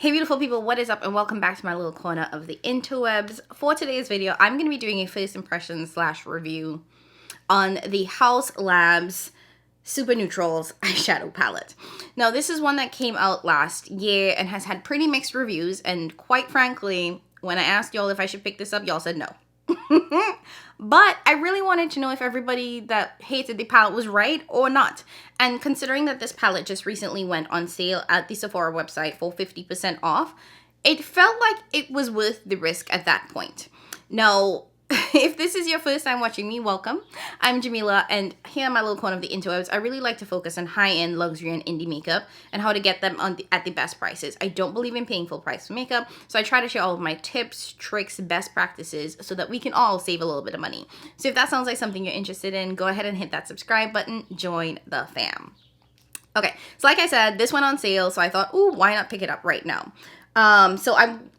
Hey beautiful people, what is up and welcome back to my little corner of the interwebs. For today's video, I'm going to be doing a first impression / review on the Haus Labs Super Neutrals eyeshadow palette. Now this is one that came out last year and has had pretty mixed reviews, and quite frankly, when I asked y'all if I should pick this up, y'all said no. But I really wanted to know if everybody that hated the palette was right or not. And considering that this palette just recently went on sale at the Sephora website for 50% off, it felt like it was worth the risk at that point. Now, if this is your first time watching me, welcome. I'm Jamila, and here in my little corner of the interwebs, I really like to focus on high-end luxury and indie makeup and how to get them at the best prices. I don't believe in paying full price for makeup, so I try to share all of my tips, tricks, best practices so that we can all save a little bit of money. So if that sounds like something you're interested in, go ahead and hit that subscribe button, join the fam. Okay, so like I said, this went on sale, so I thought, ooh, why not pick it up right now?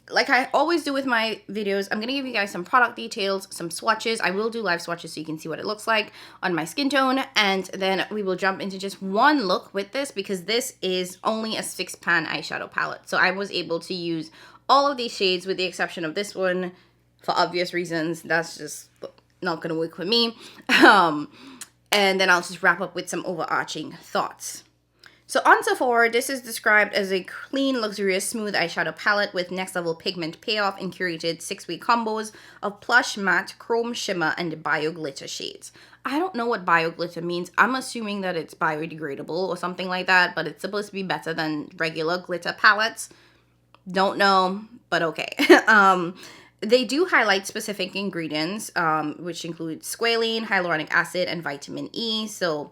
Like I always do with my videos, I'm going to give you guys some product details, some swatches. I will do live swatches so you can see what it looks like on my skin tone. And then we will jump into just one look with this because this is only a 6-pan eyeshadow palette. So I was able to use all of these shades with the exception of this one for obvious reasons. That's just not going to work for me. And then I'll just wrap up with some overarching thoughts. So on Sephora, this is described as a clean, luxurious, smooth eyeshadow palette with next-level pigment payoff and curated 6-way combos of plush, matte, chrome, shimmer, and bio glitter shades. I don't know what bio glitter means. I'm assuming that it's biodegradable or something like that, but it's supposed to be better than regular glitter palettes. Don't know, but okay. They do highlight specific ingredients, which include squalene, hyaluronic acid, and vitamin E, so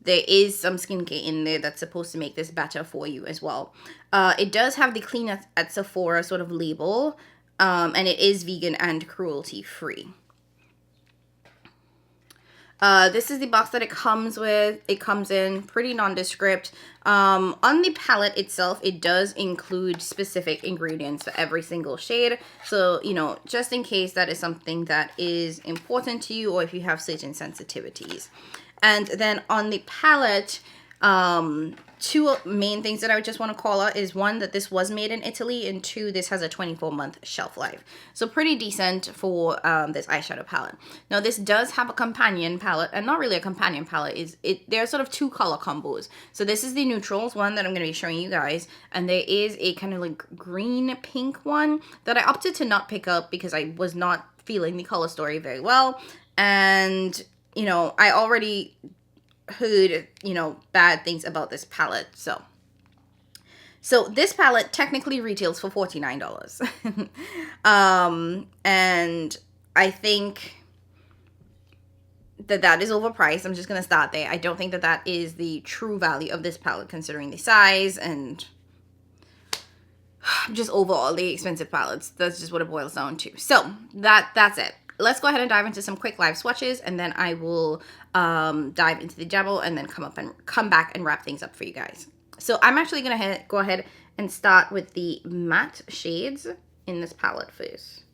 there is some skincare in there that's supposed to make this better for you as well. It does have the Clean at Sephora sort of label, and it is vegan and cruelty-free. This is the box that it comes with. It comes in pretty nondescript. On the palette itself, it does include specific ingredients for every single shade. So, you know, just in case that is something that is important to you or if you have certain sensitivities. And then on the palette, two main things that I would just want to call out is one, that this was made in Italy, and two, this has a 24-month shelf life. So pretty decent for this eyeshadow palette. Now this does have a companion palette, and not really a companion palette. There are sort of two color combos. So this is the neutrals one that I'm going to be showing you guys, and there is a kind of like green pink one that I opted to not pick up because I was not feeling the color story very well. And you know, I already heard, you know, bad things about this palette. So this palette technically retails for $49. And I think that is overpriced. I'm just going to start there. I don't think that is the true value of this palette considering the size and just overall the expensive palettes. That's just what it boils down to. So that's it. Let's go ahead and dive into some quick live swatches, and then I will dive into the demo and then come back and wrap things up for you guys. So I'm actually going to go ahead and start with the matte shades in this palette first.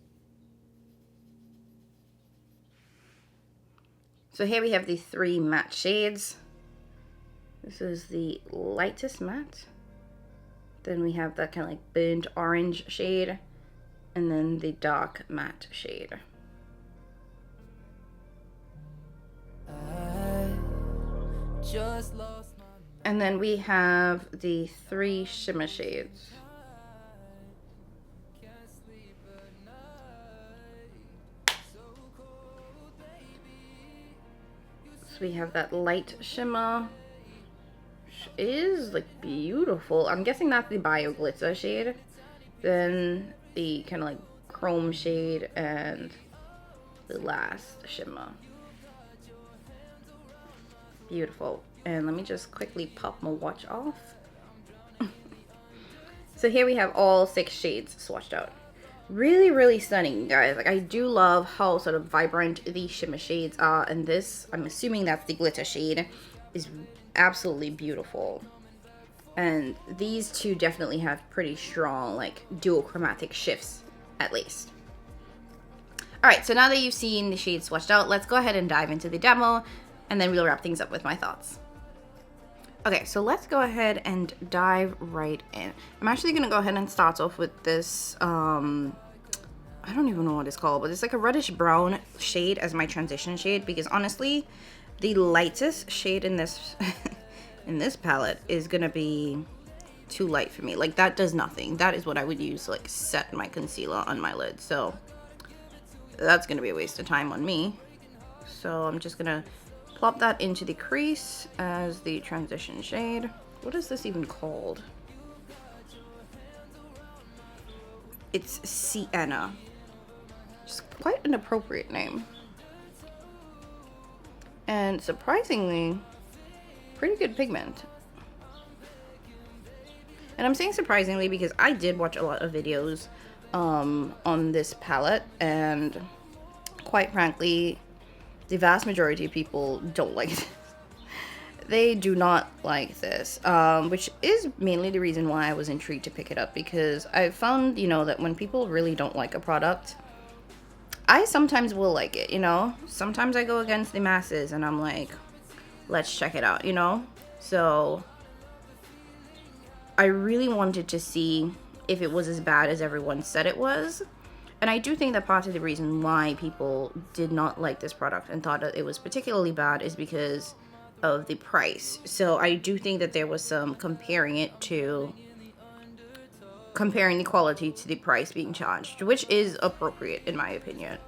So here we have the 3 matte shades. This is the lightest matte. Then we have that kind of like burnt orange shade, and then the dark matte shade. And then we have the 3 shimmer shades. So we have that light shimmer, which is like beautiful. I'm guessing that's the bio glitter shade. Then the kind of like chrome shade and the last shimmer. Beautiful. And let me just quickly pop my watch off. So here we have all 6 shades swatched out. Really, really stunning, guys. Like, I do love how sort of vibrant these shimmer shades are, and this, I'm assuming that's the glitter shade, is absolutely beautiful. And these two definitely have pretty strong, like, duochromatic shifts, at least. Alright, so now that you've seen the shades swatched out, let's go ahead and dive into the demo, and then we'll wrap things up with my thoughts. Okay, so let's go ahead and dive right in. I'm actually gonna go ahead and start off with this, I don't even know what it's called, but it's like a reddish brown shade as my transition shade, because honestly, the lightest shade in this in this palette is gonna be too light for me. Like, that does nothing. That is what I would use to like set my concealer on my lid, so that's gonna be a waste of time on me. So I'm just gonna plop that into the crease as the transition shade. What is this even called? It's Sienna. Just quite an appropriate name. And surprisingly, pretty good pigment. And I'm saying surprisingly because I did watch a lot of videos on this palette, and quite frankly, the vast majority of people don't like it. They do not like this, which is mainly the reason why I was intrigued to pick it up, because I found, you know, that when people really don't like a product, I sometimes will like it, you know? Sometimes I go against the masses and I'm like, let's check it out, you know? So I really wanted to see if it was as bad as everyone said it was. And I do think that part of the reason why people did not like this product and thought that it was particularly bad is because of the price. So I do think that there was some comparing the quality to the price being charged, which is appropriate in my opinion.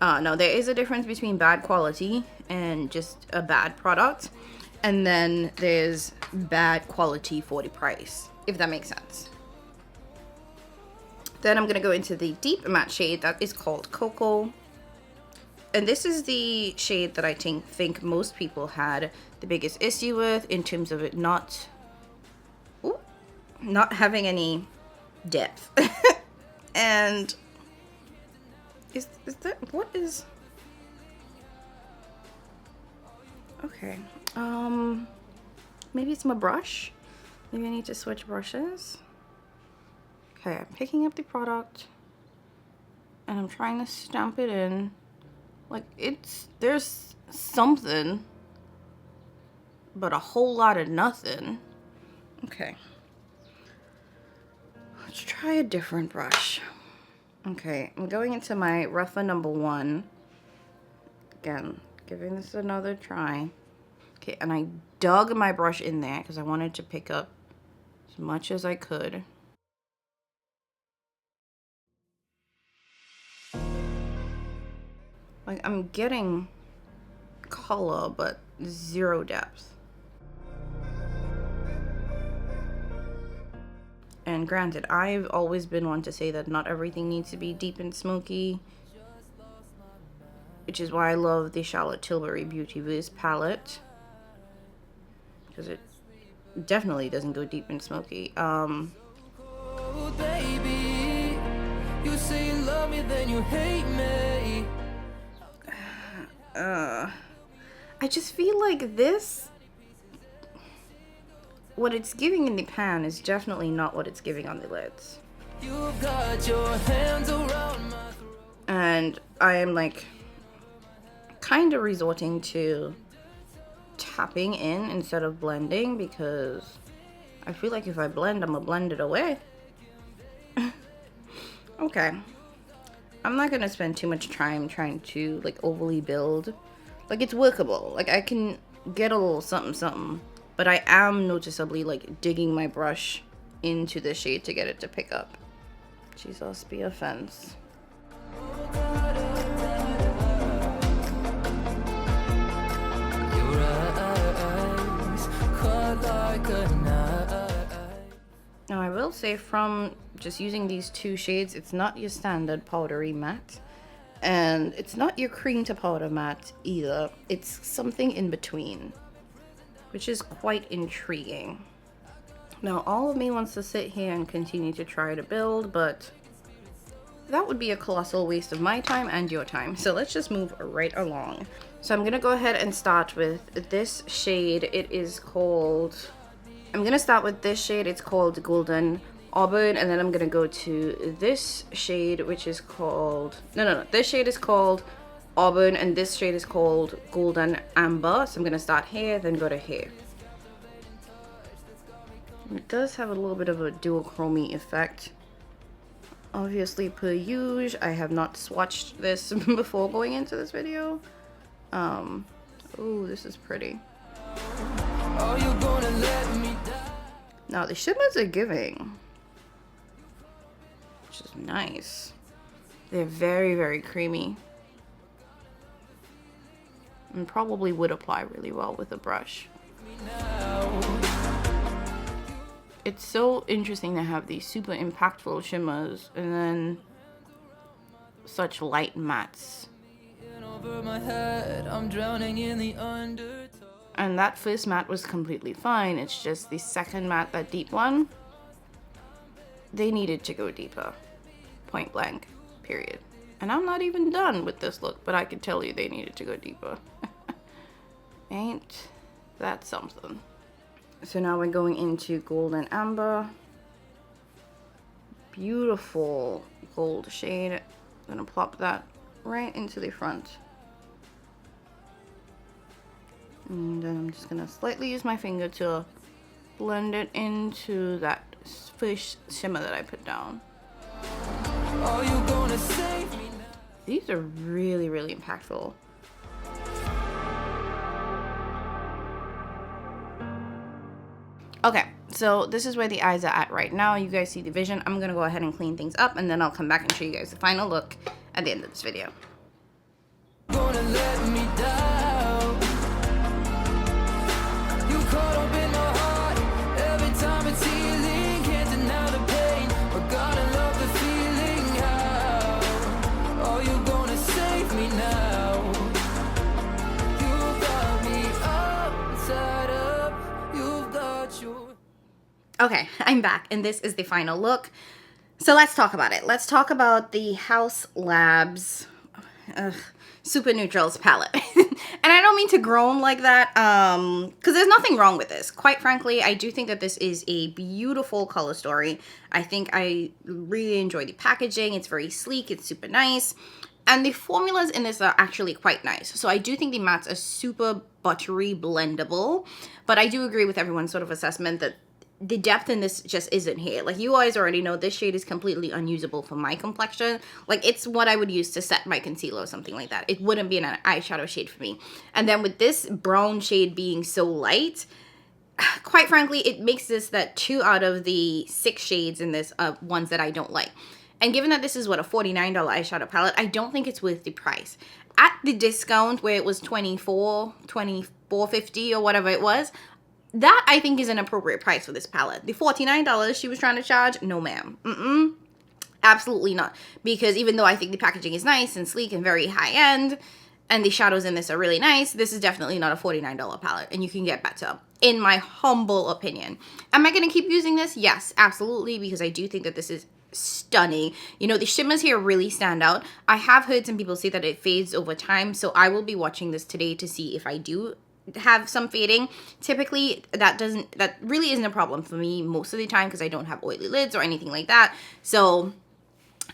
Now, there is a difference between bad quality and just a bad product, and then there's bad quality for the price, if that makes sense. Then I'm going to go into the deep matte shade that is called Cocoa. And this is the shade that I think most people had the biggest issue with in terms of it not having any depth. And is that, what is, okay, maybe it's my brush. Maybe I need to switch brushes. Okay, I'm picking up the product and I'm trying to stamp it in. Like, there's something, but a whole lot of nothing. Okay. Let's try a different brush. Okay, I'm going into my rougher number 1. Again, giving this another try. Okay, and I dug my brush in there because I wanted to pick up as much as I could. Like, I'm getting color, but zero depth. And granted, I've always been one to say that not everything needs to be deep and smoky, which is why I love the Charlotte Tilbury Beauty Viz palette, because it definitely doesn't go deep and smoky. Oh, baby, you say you love me, then you hate me. I just feel like this, what it's giving in the pan is definitely not what it's giving on the lids. You've got your hands around my throat. And I am like kind of resorting to tapping in instead of blending, because I feel like if I blend, I'm gonna blend it away. Okay. I'm not gonna spend too much time trying to like overly build. Like, it's workable. Like, I can get a little something something, but I am noticeably like digging my brush into the shade to get it to pick up. Jesus be offense. Your eyes caught like a knife. Now, I will say, from just using these two shades, it's not your standard powdery matte, and it's not your cream to powder matte either. It's something in between, which is quite intriguing. Now, all of me wants to sit here and continue to try to build, but that would be a colossal waste of my time and your time. So let's just move right along. So I'm gonna go ahead and start with this shade. It is called, I'm gonna start with this shade. It's called Golden Auburn, and then I'm gonna go to this shade, which is called, no, this shade is called Auburn, and this shade is called Golden Amber. So I'm gonna start here, then go to here. It does have a little bit of a duochrome effect. Obviously, per usual, I have not swatched this before going into this video. Oh, this is pretty. Are you gonna let me down? Now, the shimmers are giving, which is nice. They're very, very creamy. And probably would apply really well with a brush. It's so interesting to have these super impactful shimmers and then such light mattes. Over my head, I'm drowning in the undertow. And that first matte was completely fine. It's just the second matte, that deep one, they needed to go deeper. Point blank, period. And I'm not even done with this look, but I can tell you they needed to go deeper. Ain't that something? So now we're going into gold and amber. Beautiful gold shade. I'm gonna plop that right into the front. And then I'm just gonna slightly use my finger to blend it into that first shimmer that I put down. Are you gonna save me now? These are really, really impactful. Okay, so this is where the eyes are at right now. You guys see the vision. I'm gonna go ahead and clean things up, and then I'll come back and show you guys the final look at the end of this video. Gonna let me down. You caught up in my heart. Every time it's healing, can't deny the pain. But gotta love the feeling. How are you gonna save me now? You got me upside up. You've got your. Okay, I'm back, and this is the final look. So let's talk about it. Let's talk about the Haus Labs Super Neutrals palette. And I don't mean to groan like that, because there's nothing wrong with this. Quite frankly, I do think that this is a beautiful color story. I think I really enjoy the packaging. It's very sleek. It's super nice. And the formulas in this are actually quite nice. So I do think the mattes are super buttery blendable. But I do agree with everyone's sort of assessment that the depth in this just isn't here. Like, you guys already know this shade is completely unusable for my complexion. Like, it's what I would use to set my concealer or something like that. It wouldn't be an eyeshadow shade for me. And then with this brown shade being so light, quite frankly, it makes this that 2 out of the 6 shades in this ones that I don't like. And given that this is, what, a $49 eyeshadow palette, I don't think it's worth the price. At the discount where it was $24.50 or whatever it was, that, I think, is an appropriate price for this palette. The $49 she was trying to charge, no ma'am. Absolutely not. Because even though I think the packaging is nice and sleek and very high-end, and the shadows in this are really nice, this is definitely not a $49 palette, and you can get better, in my humble opinion. Am I going to keep using this? Yes, absolutely, because I do think that this is stunning. You know, the shimmers here really stand out. I have heard some people say that it fades over time, so I will be watching this today to see if I do have some fading. Typically that really isn't a problem for me most of the time because I don't have oily lids or anything like that. So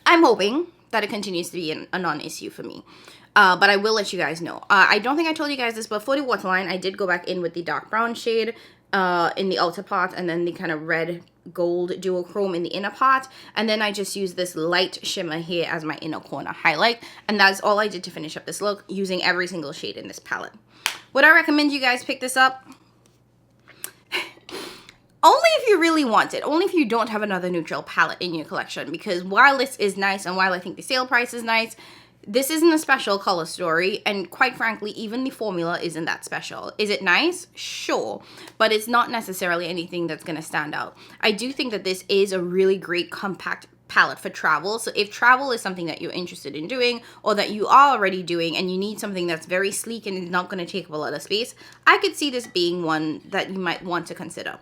I'm hoping that it continues to be a non-issue for me. But I will let you guys know. I don't think I told you guys this, but for the waterline, I did go back in with the dark brown shade in the outer part, and then the kind of red gold duochrome in the inner part, and then I just used this light shimmer here as my inner corner highlight, and that's all I did to finish up this look, using every single shade in this palette. Would I recommend you guys pick this up? Only if you really want it. Only if you don't have another neutral palette in your collection. Because while this is nice and while I think the sale price is nice, this isn't a special color story. And quite frankly, even the formula isn't that special. Is it nice? Sure. But it's not necessarily anything that's going to stand out. I do think that this is a really great compact palette for travel. So if travel is something that you're interested in doing, or that you are already doing, and you need something that's very sleek and is not going to take up a lot of space, I could see this being one that you might want to consider.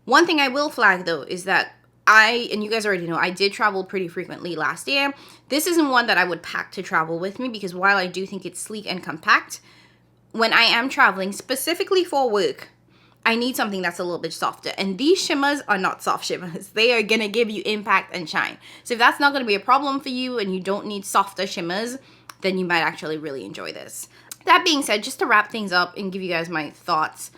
One thing I will flag though is that and you guys already know, I did travel pretty frequently last year. This isn't one that I would pack to travel with me, because while I do think it's sleek and compact, when I am traveling specifically for work, I need something that's a little bit softer. And these shimmers are not soft shimmers. They are going to give you impact and shine. So if that's not going to be a problem for you and you don't need softer shimmers, then you might actually really enjoy this. That being said, just to wrap things up and give you guys my thoughts,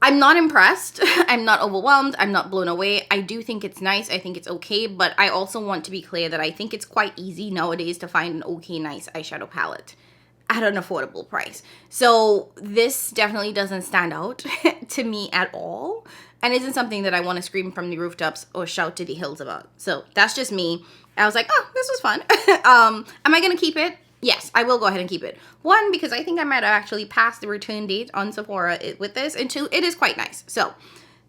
I'm not impressed. I'm not overwhelmed. I'm not blown away. I do think it's nice. I think it's okay. But I also want to be clear that I think it's quite easy nowadays to find an okay, nice eyeshadow palette at an affordable price. So this definitely doesn't stand out to me at all. And isn't something that I want to scream from the rooftops or shout to the hills about. So that's just me. I was like, oh, this was fun. Am I going to keep it? Yes, I will go ahead and keep it. One, because I think I might have actually passed the return date on Sephora with this. And two, it is quite nice. So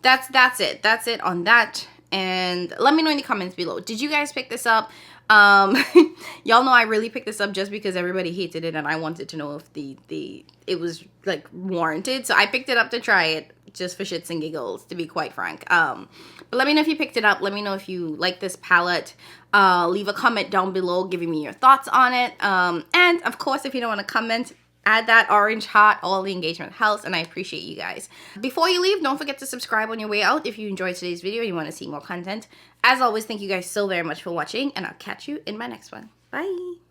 that's it. That's it on that. And let me know in the comments below. Did you guys pick this up? Y'all know I really picked this up just because everybody hated it and I wanted to know if it was like warranted. So I picked it up to try it just for shits and giggles, to be quite frank. But let me know if you picked it up. Let me know if you like this palette. Leave a comment down below giving me your thoughts on it. And of course, if you don't want to comment, add that orange heart. All the engagement helps, and I appreciate you guys. Before you leave, don't forget to subscribe on your way out if you enjoyed today's video and you want to see more content. As always, thank you guys so very much for watching, and I'll catch you in my next one. Bye!